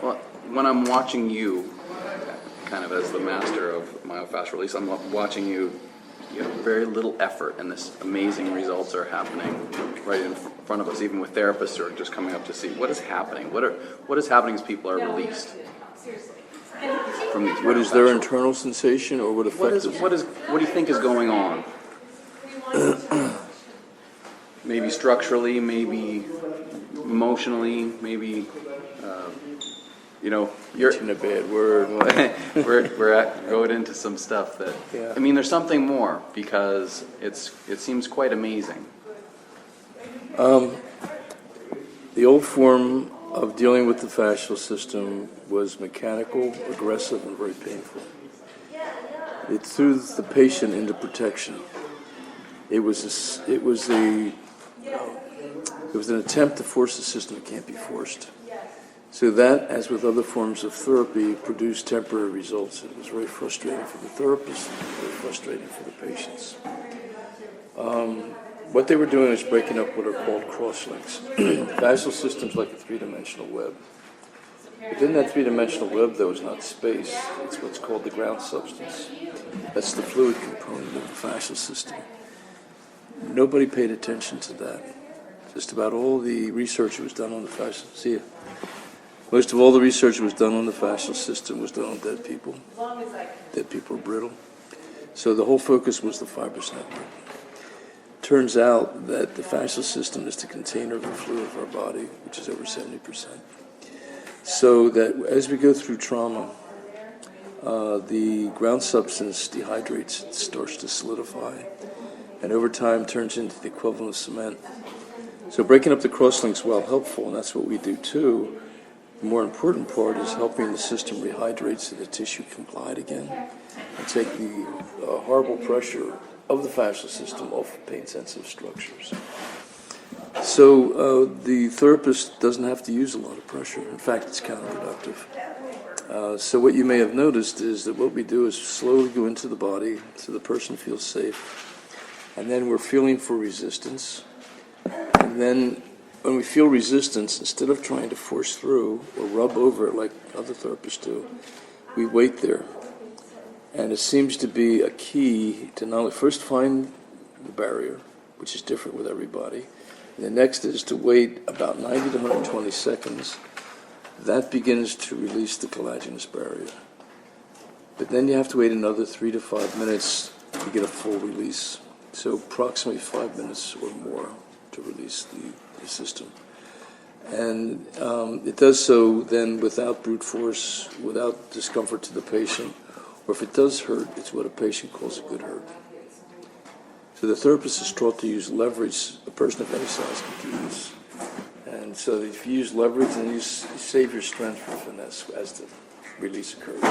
Well, when I'm watching you, kind of as the master of myofascial release, I'm watching you. You have very little effort, and this amazing results are happening right in front of us, even with therapists who are just coming up to see what is happening. What is happening as people are released from these? What is their internal sensation, or what affects What do you think is going on? Maybe structurally, maybe emotionally, maybe you're in a bad word? we're going into some stuff that I mean, there's something more, because it seems quite amazing. The old form of dealing with the fascial system was mechanical, aggressive, and very painful. It threw the patient into protection. It was an attempt to force the system that can't be forced. So that, as with other forms of therapy, produced temporary results. It was very frustrating for the therapist, very frustrating for the patients. What they were doing is breaking up what are called crosslinks. The fascial system's like a three-dimensional web. Within that three-dimensional web, though, is not space. It's what's called the ground substance. That's the fluid component of the fascial system. Nobody paid attention to that. Just about all the research that was done on the fascial Most of all the research that was done on the fascial system was done on dead people. Dead people are brittle. So the whole focus was the fibrous network. Turns out that the fascial system is the container of the fluid of our body, which is over 70%. So that as we go through trauma, the ground substance dehydrates, it starts to solidify, and over time turns into the equivalent of cement. So breaking up the crosslinks, while helpful, and that's what we do too, the more important part is helping the system rehydrate so the tissue can glide again and take the horrible pressure of the fascial system off pain-sensitive structures. So the therapist doesn't have to use a lot of pressure. In fact, it's counterproductive. So what you may have noticed is that what we do is slowly go into the body so the person feels safe. And then we're feeling for resistance. And then when we feel resistance, instead of trying to force through or rub over it like other therapists do, we wait there. And it seems to be a key to not only first find the barrier, which is different with everybody, and the next is to wait about 90 to 120 seconds. That begins to release the collagenous barrier. But then you have to wait another 3 to 5 minutes to get a full release. So approximately 5 minutes or more to release the system. And it does so then without brute force, without discomfort to the patient, or if it does hurt, it's what a patient calls a good hurt. So the therapist is taught to use leverage a person of any size can use. And so if you use leverage, then you save your strength for finesse as the release occurs.